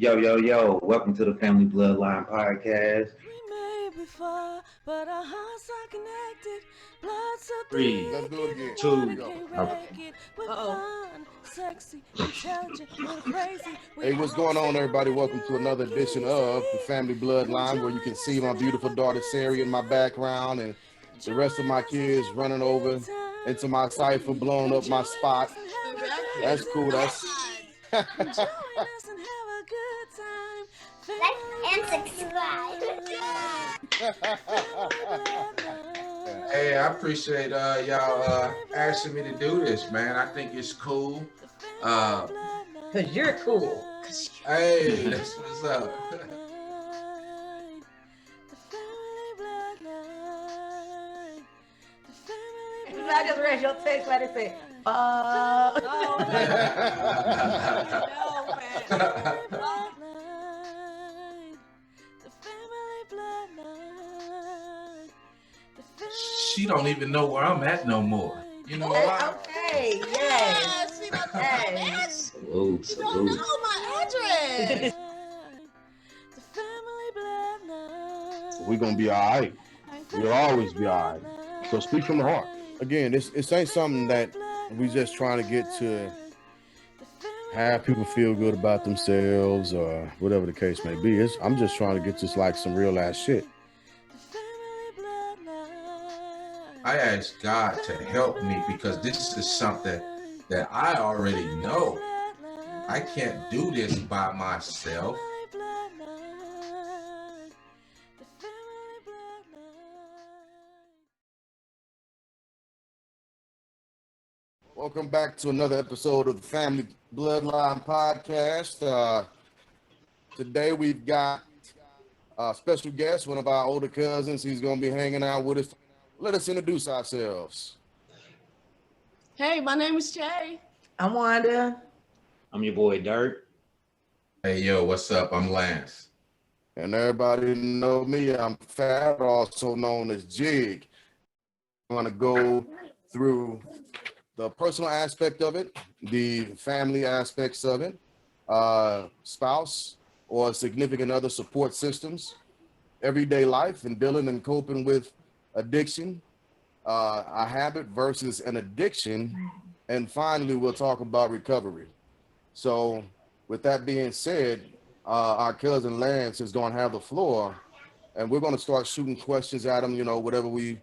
Yo, yo, yo, welcome to the Family Bloodline podcast. We may be far, but our hearts are connected. Blood so Three, Let's thick, do it even again. water two, Go. can't okay. break it. We're fun, sexy, intelligent, little crazy. We Hey, what's all going on, seem everybody? like Welcome it to another look edition of the easy. Family Come Bloodline, where you can join see us my and have beautiful a daughter good Sari in my time. background, and the rest of Join my us and kids have a running good over into time. my cipher, blowing Come up my join spot. us and have a That's good cool. That's time. Come join us and have a good time. Like and Family subscribe. Bloodline. Hey, I appreciate y'all asking me to do this, man. I think it's cool. Cause you're cool. Hey, that's what's up. I just read your text where they say, She don't even know where I'm at no more. You know why? Okay, yes. Yes. Salute, salute. my address. we're gonna be all right. We'll always be all right. So speak from the heart. Again, this ain't something that we just trying to get to have people feel good about themselves or whatever the case may be. I'm just trying to get to like some real ass shit. I asked God to help me because this is something that I already know. I can't do this by myself. Welcome back to another episode of the Family Bloodline podcast. Today we've got a special guest, one of our older cousins. He's going to be hanging out with us. Let us introduce ourselves. Hey, my name is Jay. I'm Wanda. I'm your boy Dirt. Hey, yo, what's up? I'm Lance. And everybody know me. I'm Fat, also known as Jig. I'm going to go through the personal aspect of it, the family aspects of it, spouse or significant other support systems, everyday life and dealing and coping with addiction, a habit versus an addiction, and finally we'll talk about recovery. So with that being said, our cousin Lance is going to have the floor, and we're going to start shooting questions at him, whatever we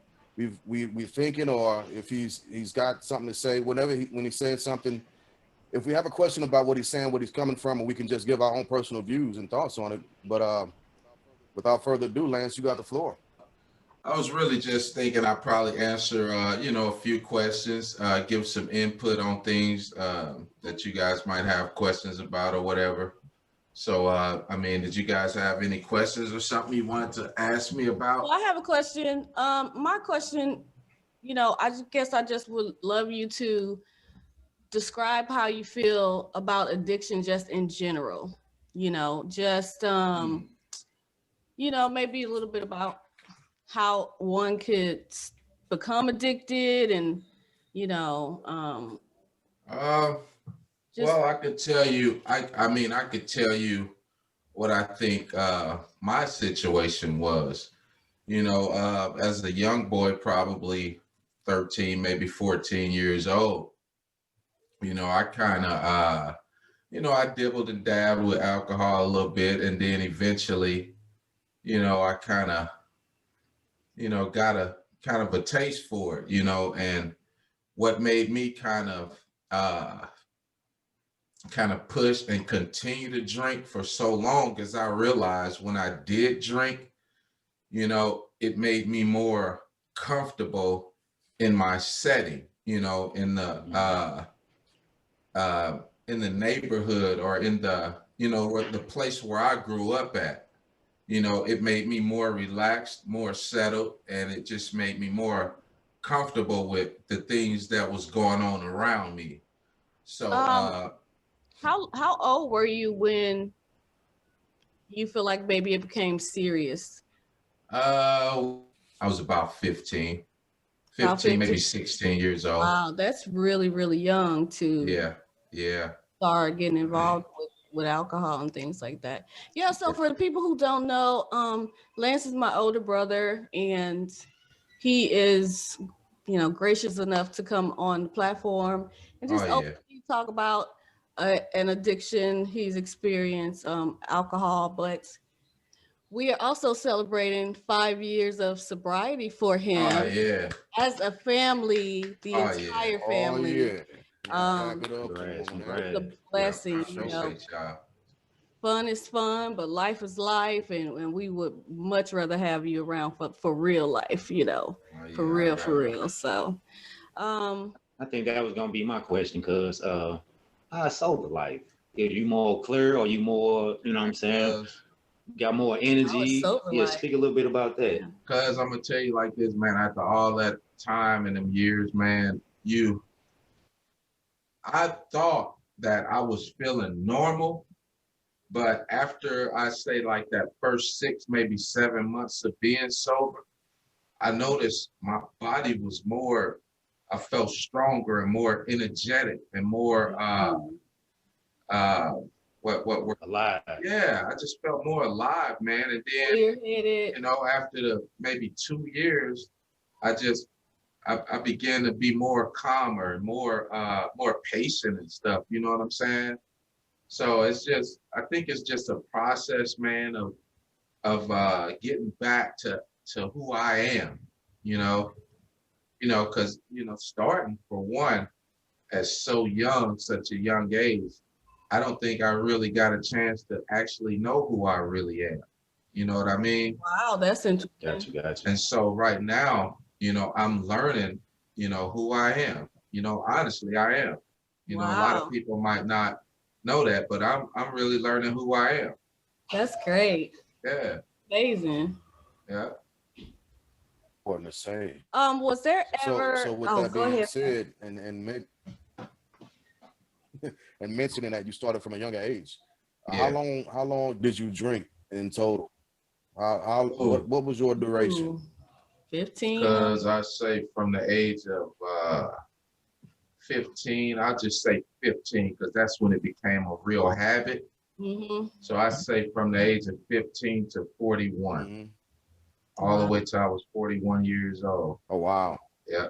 thinking, or if he's got something to say, when he says something, if we have a question about what he's saying, what he's coming from, and we can just give our own personal views and thoughts on it. But without further ado, Lance, you got the floor. I was really just thinking I'd probably answer, a few questions, give some input on things that you guys might have questions about or whatever. So, did you guys have any questions or something you wanted to ask me about? Well, I have a question. My question, I guess I just would love you to describe how you feel about addiction just in general. Maybe a little bit about how one could become addicted and, Well, I could tell you, I could tell you what I think my situation was. As a young boy, probably 13, maybe 14 years old, I kind of, I dibbled and dabbled with alcohol a little bit. And then eventually, I kind of, got a kind of a taste for it, and what made me kind of push and continue to drink for so long is I realized when I did drink, it made me more comfortable in my setting, in the neighborhood or in the place where I grew up at. It made me more relaxed, more settled, and it just made me more comfortable with the things that was going on around me. So how old were you when you feel like maybe it became serious? I was about 15, maybe 16 years old. Wow, that's really, really young to Yeah. start getting involved with with alcohol and things like that. Yeah, so for the people who don't know, Lance is my older brother, and he is, gracious enough to come on the platform and Oh just yeah. openly talk about an addiction he's experienced, alcohol. But we are also celebrating 5 years of sobriety for him Oh yeah. as a family, the Oh, yeah. entire Oh family. yeah. Um, Clap it up. Congrats, Come on now. congrats. the blessing, I appreciate y'all. fun is fun, but life is life, and we would much rather have you around for real life, Oh, for yeah, real, right. for real. So, um, I think that was gonna be my question, cause how sober life? Is you more clear or you more, you know what I'm saying? Got more energy? sober Yeah, life. speak a little bit about that. Cause I'm gonna tell you like this, man. After all that time and them years, man, I thought that I was feeling normal, but after I say like that first 6, maybe 7 months of being sober, I noticed my body was more. I felt stronger and more energetic and more. What we're Alive. Yeah, I just felt more alive, man. And then, Clear-headed. after the maybe 2 years, I began to be more calmer and more patient and stuff. You know what I'm saying? So I think it's just a process, man, of getting back to who I am, because starting for one as so young, such a young age, I don't think I really got a chance to actually know who I really am. You know what I mean? Wow, that's interesting. Gotcha. And so right now, I'm learning, who I am. Honestly, I am. A lot Wow. of people might not know that, but I'm really learning who I am. That's great. Yeah, Amazing. yeah. Important to say. Was there ever? So with Oh, that go being ahead. said, and mentioning that you started from a younger age, Yeah. how long did you drink in total? What was your duration? Ooh, 15. Because I say from the age of 15, I'll just say 15 because that's when it became a real habit. Mm-hmm. So I say from the age of 15 to 41, Mhm. all the way till I was 41 years old. Oh wow. Yeah.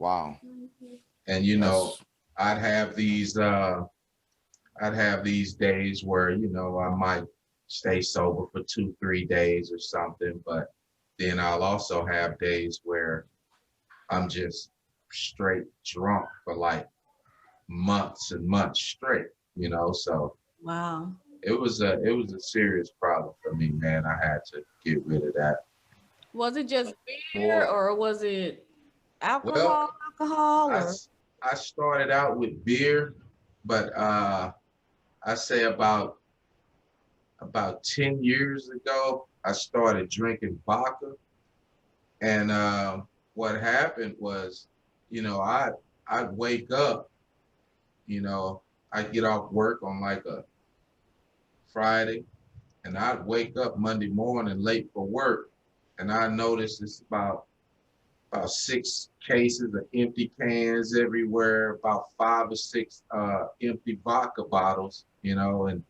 Wow. And I'd have these days where I might stay sober for 2-3 days or something, but then I'll also have days where I'm just straight drunk for like months and months straight, so Wow. it was a serious problem for me, man. I had to get rid of that. Was it just beer or was it alcohol? I started out with beer, but I say about 10 years ago, I started drinking vodka. And what happened was, I'd wake up, I'd get off work on like a Friday, and I'd wake up Monday morning late for work, and I noticed it's about 6 cases of empty cans everywhere, about 5 or 6 empty vodka bottles, and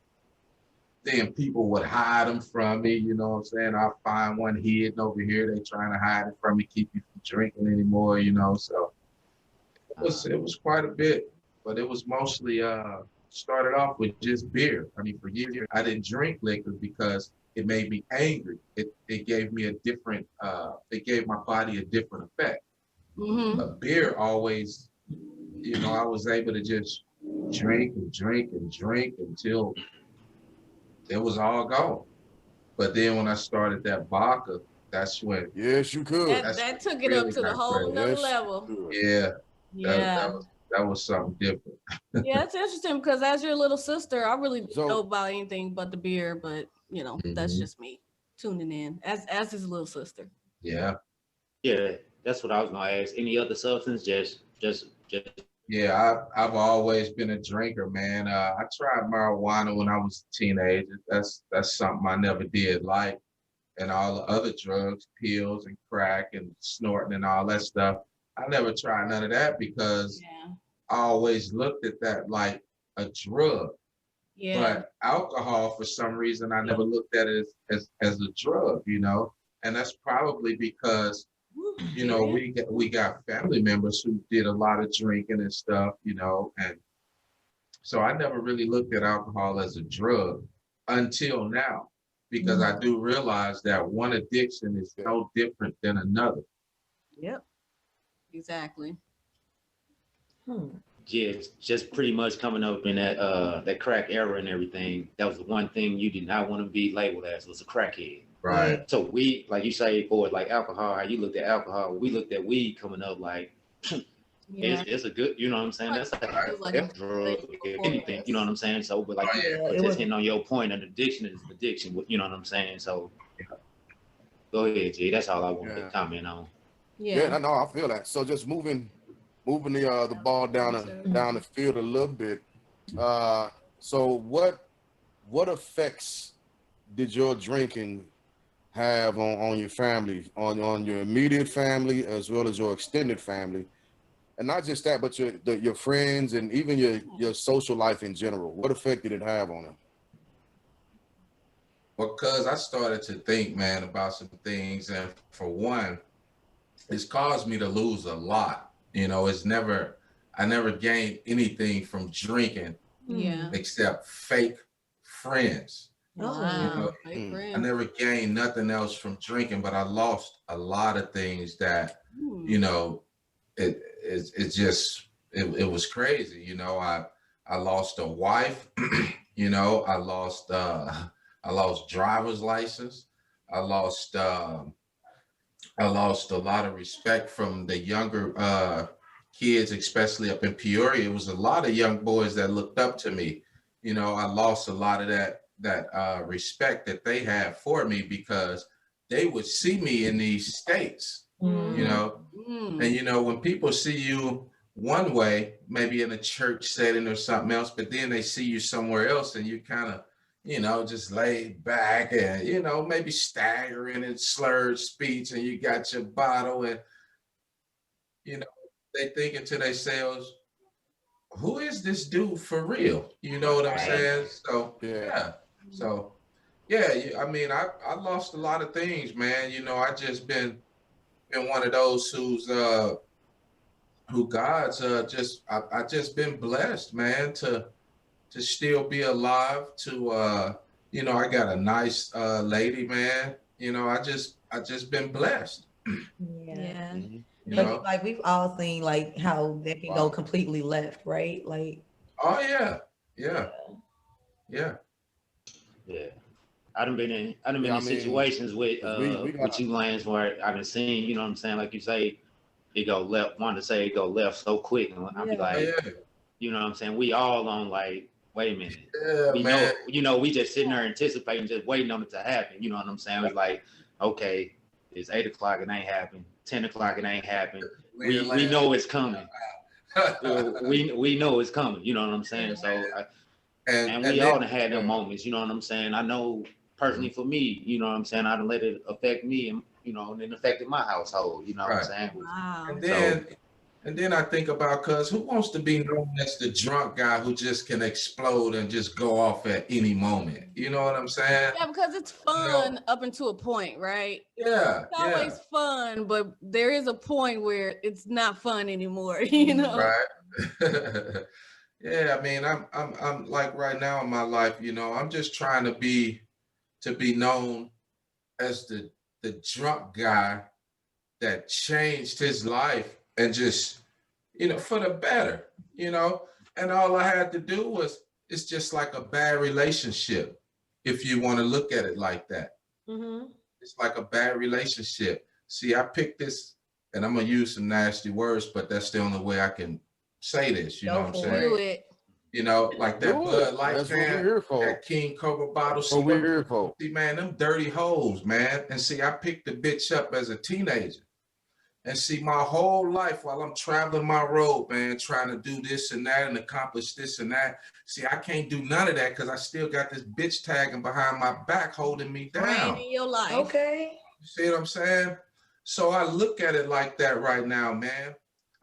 then people would hide them from me, you know what I'm saying? I'll find one hidden over here. They trying to hide it from me, keep you from drinking anymore, so it was quite a bit, but it was mostly started off with just beer. I mean, for years I didn't drink liquor because it made me angry. It gave me it gave my body a different effect. Mm-hmm. But beer always, I was able to just drink and drink and drink until it was all gone. But then when I started that vodka, that's when Yes, you could. That took it up to the whole nother level. Yeah. Yeah. That was something different. Yeah, it's interesting because as your little sister, I really didn't So- know about anything but the beer, but that's Mhm. just me tuning in as his little sister. Yeah. Yeah, that's what I was gonna ask. Any other substance? Just. Yeah, I've always been a drinker, man. I tried marijuana when I was a teenager. That's something I never did like. And all the other drugs, pills and crack and snorting and all that stuff. I never tried none of that because Yeah. I always looked at that like a drug. Yeah. But alcohol, for some reason, I never looked at it as a drug, you know, and that's probably because, you know, we got family members who did a lot of drinking and stuff, you know, and so I never really looked at alcohol as a drug until now, because I do realize that one addiction is no different than another. Yep. Exactly. Yeah, it's just pretty much coming up in that crack era and everything. That was the one thing you did not want to be labeled as, was a crackhead. Right. So we, like you say, for like alcohol, how you looked at alcohol, we looked at weed coming up like it's a good, you know what I'm saying? That's like a drug, if anything, you know what I'm saying? So, but like, but just hitting on your point, an addiction is an addiction, you know what I'm saying? So, go ahead, G. That's all I wanted to comment on. Yeah, no, I feel that. So just moving the ball down the field a little bit. So what effects did your drinking have on your family, on your immediate family as well as your extended family? And not just that, but your friends and even your social life in general. What effect did it have on them? Because I started to think, man, about some things, and for one, it's caused me to lose a lot. You know, I never gained anything from drinking, except fake friends. Wow. You know, Fake friends. I never gained nothing else from drinking, but I lost a lot of things that, you know, it was crazy. You know, I lost a wife. You know, I lost driver's license. I lost a lot of respect from the younger kids, especially up in Peoria. It was a lot of young boys that looked up to me. You know, I lost a lot of that respect that they had for me, because they would see me in these states, you know, and, you know, when people see you one way, maybe in a church setting or something else, but then they see you somewhere else and you kind of, you know, just laid back and, you know, maybe staggering and slurred speech, and you got your bottle, and, you know, they thinking to themselves, who is this dude for real? You know what I'm saying? So, yeah. So, yeah, I mean, I lost a lot of things, man. You know, I just been one of those who God's I just been blessed, man, to still be alive, to you know, I got a nice lady, man. You know, I just been blessed. Yeah. You But know? like we've all seen like how that can go completely left, right? Like, oh yeah. Yeah. I done been in situations with you, Lance, where I done seen, you know what I'm saying, like you say, it go left, wanted to say it go left so quick, and I'll be like, you know what I'm saying, we all on like, wait a minute. We know, you know, we just sitting there anticipating, just waiting on it to happen. You know what I'm saying? It's like, okay, it's 8 o'clock, it ain't happened. 10 o'clock, it ain't happened. We know it's coming. we know it's coming. You know what I'm saying? So, and we all done had them moments. You know what I'm saying? I know personally for me, you know what I'm saying, I done let it affect me, and you know, and it affected my household. You know what I'm saying? Wow. And then I think about, cuz who wants to be known as the drunk guy who just can explode and just go off at any moment? You know what I'm saying? Yeah, because it's fun up until a point, right? Yeah. It's always fun, but there is a point where it's not fun anymore, you know? Right. Yeah, I mean, I'm like right now in my life, you know, I'm just trying to be known as the drunk guy that changed his life, and just, you know, for the better, you know. And all I had to do was, it's just like a bad relationship, if you want to look at it like that. It's like a bad relationship. See, I picked this, and I'm gonna use some nasty words, but that's the only way I can say this. You know what I'm saying? You know, like that Bud Light can, that King Cobra bottle. See, man, them dirty hoes, man. And see, I picked the bitch up as a teenager. And see, my whole life while I'm traveling my road, man, trying to do this and that and accomplish this and that. See, I can't do none of that because I still got this bitch tagging behind my back holding me down. In your life. Okay. You see what I'm saying? So I look at it like that right now, man.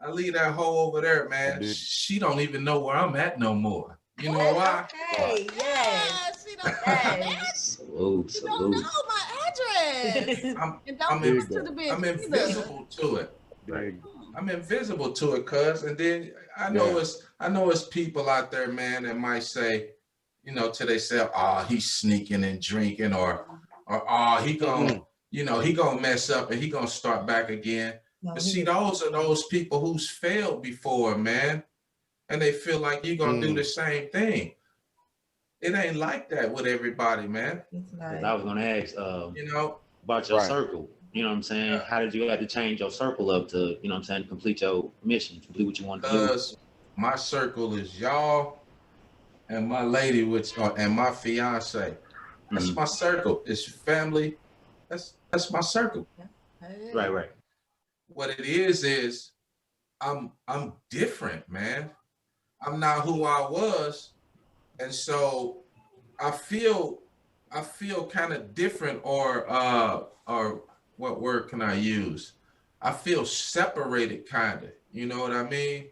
I leave that hoe over there, man. She don't even know where I'm at no more. You know why? Okay, yes. She don't know. Salute, You don't know my address. And don't give it to the bitch. I'm invisible to it. Right. I'm invisible to it, cuz. And then I know it's people out there, man, that might say, you know, to themselves, oh, he's sneaking and drinking, or oh, he gonna, you know, he gonna mess up and he gonna start back again. No, But see, those are those people who's failed before, man. And they feel like you're gonna do the same thing. It ain't like that with everybody, man. I was gonna ask, you know, about your circle. You know what I'm saying? Yeah. How did you have to change your circle up to, you know what I'm saying, complete your mission, complete what you want to do? Because my circle is y'all and my lady, and my fiance. That's my circle. It's family. That's my circle. Right. What it is I'm different, man. I'm not who I was, and so I feel kind of different, or what word can I use? I feel separated, kind of. You know what I mean?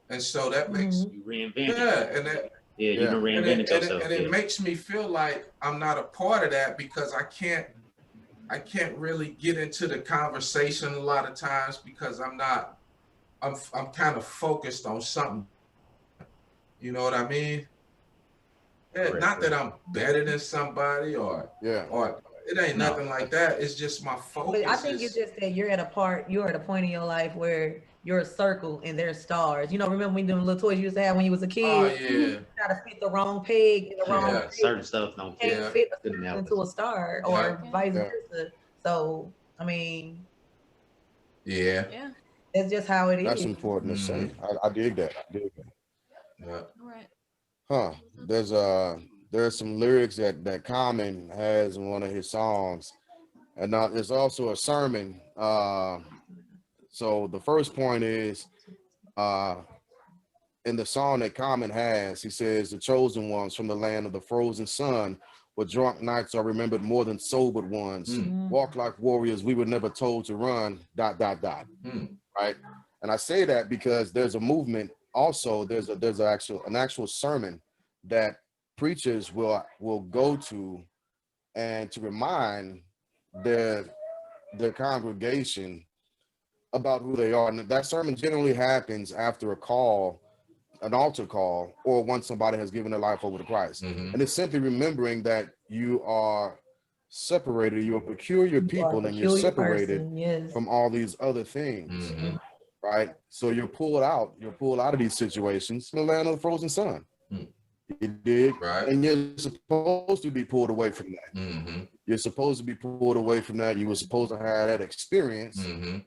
And so that makes you reinvent. Yeah, and that. Yeah, you can reinvent yourself. And it makes me feel like I'm not a part of that, because I can't really get into the conversation a lot of times, because I'm kind of focused on something. You know what I mean? Yeah, not that I'm better than somebody or it ain't nothing like that. It's just my focus. But I think it's just that you're at a point in your life where you're a circle and they're stars. You know, remember when them little toys you used to have when you was a kid? Oh yeah. You try to fit the wrong peg in the wrong peg. Certain stuff don't fit into a star or vice versa. So I mean, yeah, that's just how it is. That's important to say. I dig that. Yeah. All right. Huh. There's some lyrics that Common has in one of his songs, and there's also a sermon. So the first point is, in the song that Common has, he says, "The chosen ones from the land of the frozen sun, where drunk nights are remembered more than sobered ones. Walk like warriors, we were never told to run, ... Right? And I say that because there's a movement. Also, there's an actual sermon that preachers will go to, and to remind their congregation about who they are. And that sermon generally happens after an altar call, or once somebody has given their life over to Christ. And it's simply remembering that you are separated, you're a peculiar people, and you're separated from all these other things. Right? So you're pulled out of these situations in the land of the frozen sun. You dig? Right. And you're supposed to be pulled away from that. You're supposed to be pulled away from that. You were supposed to have that experience. And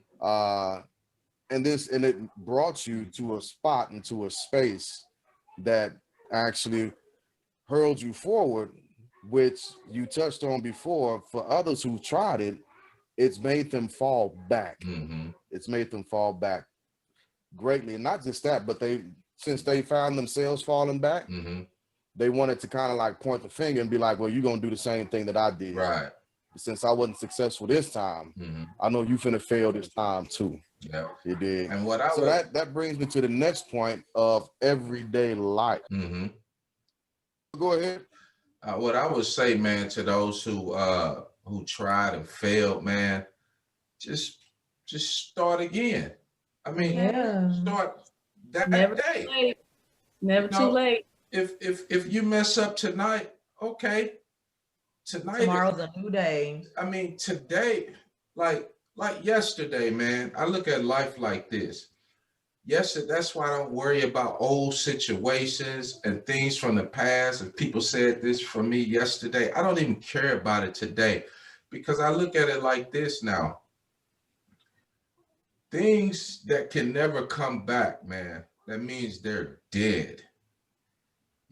it brought you to a spot, into a space that actually hurled you forward, which you touched on before. For others who tried it, it's made them fall back. It's made them fall back greatly. And not just that, but since they found themselves falling back, they wanted to kind of like point the finger and be like, well, you're going to do the same thing that I did. Right. Since I wasn't successful this time, I know you finna fail this time too. Yeah. You did. And that brings me to the next point of everyday life. Go ahead. What I would say, man, to those who tried and failed, man, just start again. I mean, start that day. Never too late. If you mess up tonight, okay. Tomorrow's a new day. I mean, today, like yesterday, man, I look at life like this. Yesterday, that's why I don't worry about old situations and things from the past. If people said this for me yesterday, I don't even care about it today, because I look at it like this now. Things that can never come back, man, that means they're dead.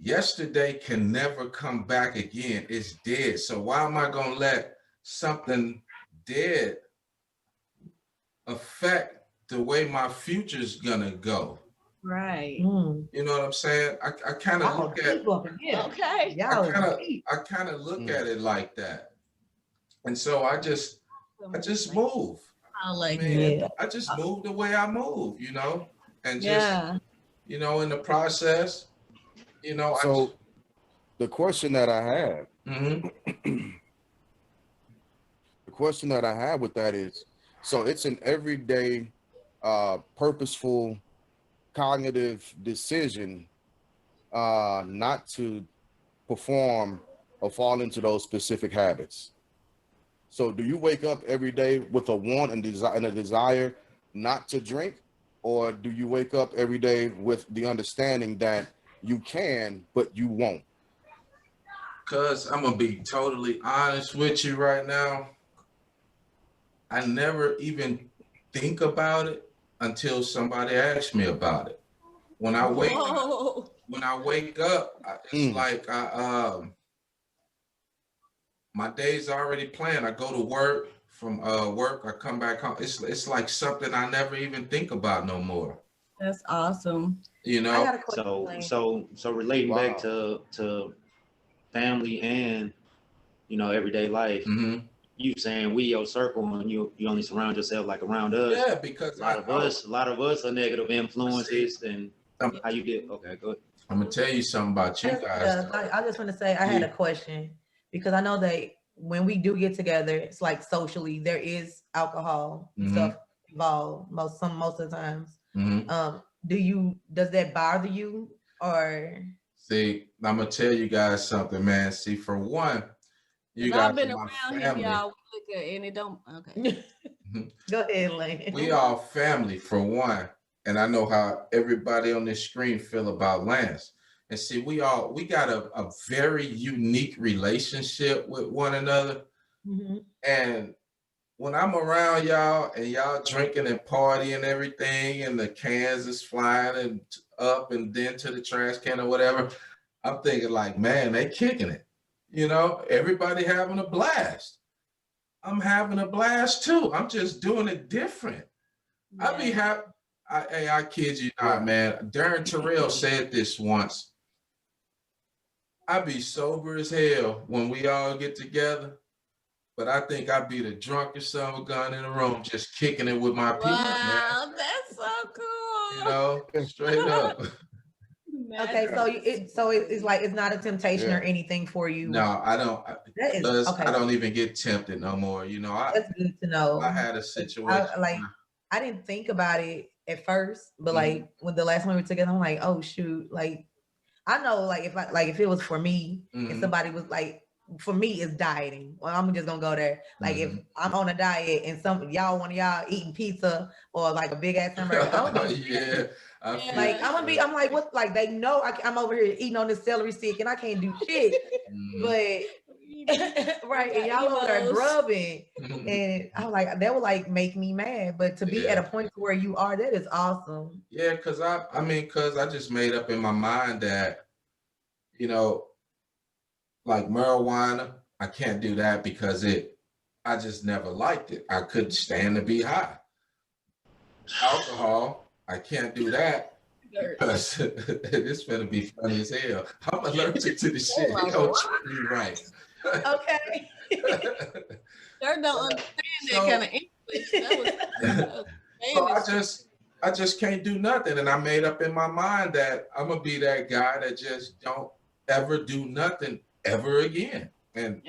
Yesterday can never come back again. It's dead. So why am I going to let something dead affect the way my future's going to go? Right. You know what I'm saying? I kind of look at I kind of look at it like that. And so I just move. I just move the way I move, you know, and just, you know, in the process, You know, so the question that I have, mm-hmm. the question that I have with that is, so it's an everyday, purposeful, cognitive decision not to perform or fall into those specific habits. So do you wake up every day with a want and a desire not to drink, or do you wake up every day with the understanding that you can, but you won't? Because I'm going to be totally honest with you right now. I never even think about it until somebody asks me about it. When I wake up, it's like my day's already planned. I go to work. From work, I come back home. It's like something I never even think about no more. That's awesome. You know. I got a question. So relating back to family and everyday life. Mm-hmm. You saying we your circle and you only surround yourself like around us. Yeah, because a lot of us are negative influences. And how you get? Okay, go ahead. I'm gonna tell you something about you guys. I just want to say I had a question, because I know that when we do get together, it's like socially there is alcohol stuff involved most of the times. Does that bother you, or? See, I'm gonna tell you guys something, man. See, for one, you guys I've been are my around family. him, y'all, and it don't. Okay. Go ahead, Lane. We all family for one, and I know how everybody on this screen feel about Lance. And see, we got a very unique relationship with one another. Mm-hmm. And when I'm around y'all and y'all drinking and partying and everything, and the cans is flying and up and then to the trash can or whatever, I'm thinking like, man, they kicking it. You know, everybody having a blast. I'm having a blast too. I'm just doing it different. Yeah. I be happy. I kid you not, man. Darren Terrell said this once. I be sober as hell when we all get together, but I think I be the drunkest son of a gun in the room, just kicking it with my people. Wow, man. That's so cool. You know, straight up. Okay, so it's like it's not a temptation or anything for you. No, I don't. Okay. I don't even get tempted no more. You know, that's good to know. I had a situation. I didn't think about it at first, but like when the last time we were together, I'm like, oh shoot, like I know, like if it was for me and somebody was like, for me it's dieting. Well, I'm just gonna go there. Like if I'm on a diet and one of y'all eating pizza or like a big ass hamburger, I'm like, what? Like they know I'm over here eating on this celery stick and I can't do shit. But right, and y'all over there grubbing, and I was like, that would like make me mad. But to be at a point where you are, that is awesome. Yeah, because I just made up in my mind that, you know, like marijuana, I can't do that because I just never liked it. I couldn't stand to be high. Alcohol, I can't do that because it's gonna be funny as hell. I'm allergic to the shit. You don't treat me right. Okay. They don't understand that kind of English. So I just can't do nothing. And I made up in my mind that I'm gonna be that guy that just don't ever do nothing ever again. And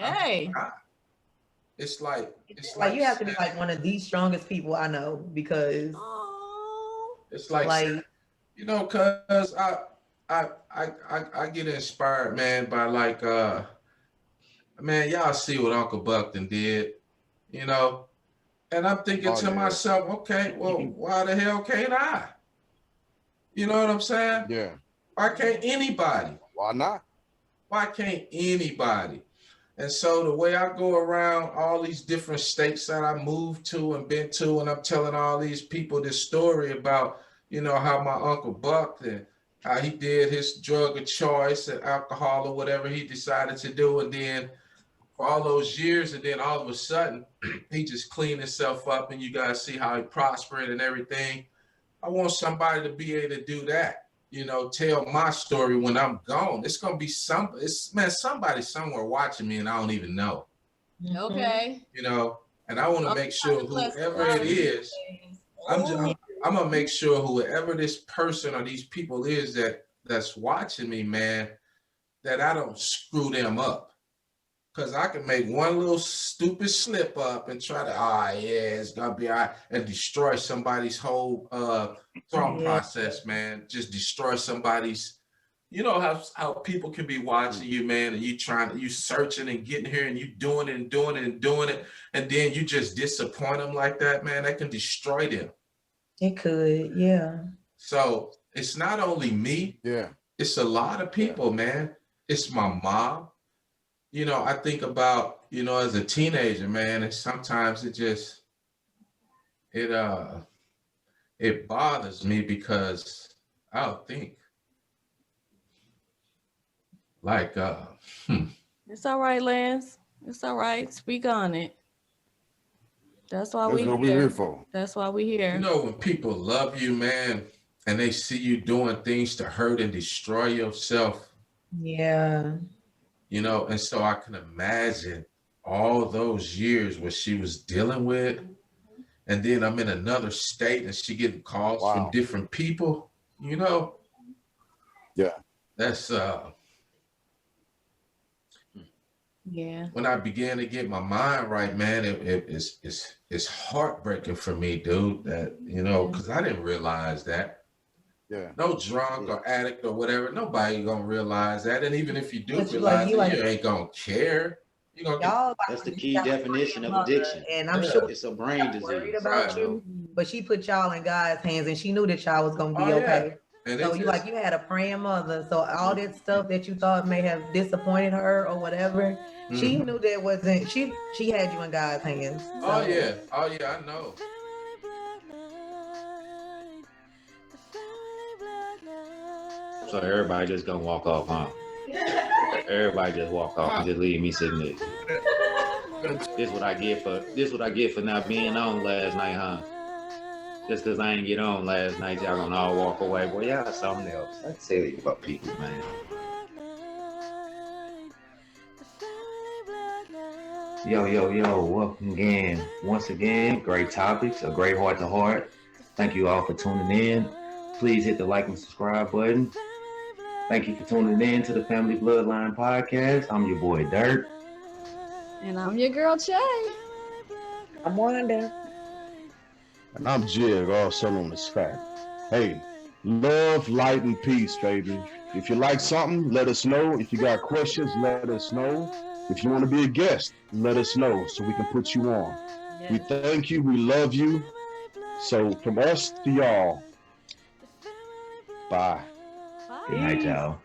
it's like you have to be like one of the strongest people I know, because it's like you know, cause I get inspired, man, by like man, y'all see what Uncle Buckton did, you know? And I'm thinking to myself, okay, well, why the hell can't I? You know what I'm saying? Yeah. Why can't anybody? Why not? Why can't anybody? And so the way I go around all these different states that I moved to and been to, and I'm telling all these people this story about, you know, how my Uncle Buckton, how he did his drug of choice and alcohol or whatever he decided to do. And then for all those years, and then all of a sudden, he just cleaned himself up, and you guys see how he prospered and everything. I want somebody to be able to do that, you know, tell my story when I'm gone. It's going to be somebody somewhere watching me and I don't even know. Okay. You know, and I want to make sure whoever it is, I'm going to make sure whoever this person or these people is that that's watching me, man, that I don't screw them up. Because I can make one little stupid slip up and try to, it's going to be all right, and destroy somebody's whole thought process, man. Just destroy somebody's, you know how people can be watching you, man, and you searching and getting here and you doing it and doing it and doing it, and then you just disappoint them like that, man. That can destroy them. It could, yeah. So it's not only me. Yeah. It's a lot of people, man. It's my mom. You know, I think about, you know, as a teenager, man, and sometimes it bothers me because I'll think like, It's all right, Lance. It's all right. Speak on it. That's why That's what we're here for. That's why we're here. You know, when people love you, man, and they see you doing things to hurt and destroy yourself. Yeah. You know, and so I can imagine all those years what she was dealing with. And then I'm in another state and she getting calls from different people, you know? Yeah. That's yeah. When I began to get my mind right, man, it's heartbreaking for me, dude, that, you know, because I didn't realize that. Yeah. No drunk or addict or whatever, nobody gonna realize that. And even if you do realize it, you ain't gonna care. You gonna that's the key definition of addiction. And I'm sure it's a brain disease. Worried about you, but she put y'all in God's hands, and she knew that y'all was gonna be okay. And so you you had a praying mother. So all that stuff that you thought may have disappointed her or whatever, she knew that wasn't. She had you in God's hands. So. Oh yeah, I know. So everybody just gonna walk off, huh? Everybody just walk off and just leave me sitting there. This what I get for not being on last night, huh? Just cause I ain't get on last night, y'all gonna all walk away. Boy, y'all something else. I tell you about people, man. Yo, welcome again. Once again, great topics, a great heart to heart. Thank you all for tuning in. Please hit the like and subscribe button. Thank you for tuning in to the Family Bloodline podcast. I'm your boy Dirt. And I'm your girl Che. I'm Wanda. And I'm Jig, also known as Fat. Hey, love, light, and peace, baby. If you like something, let us know. If you got questions, let us know. If you want to be a guest, let us know so we can put you on. Yes. We thank you. We love you. So from us to y'all, bye. Good night, y'all.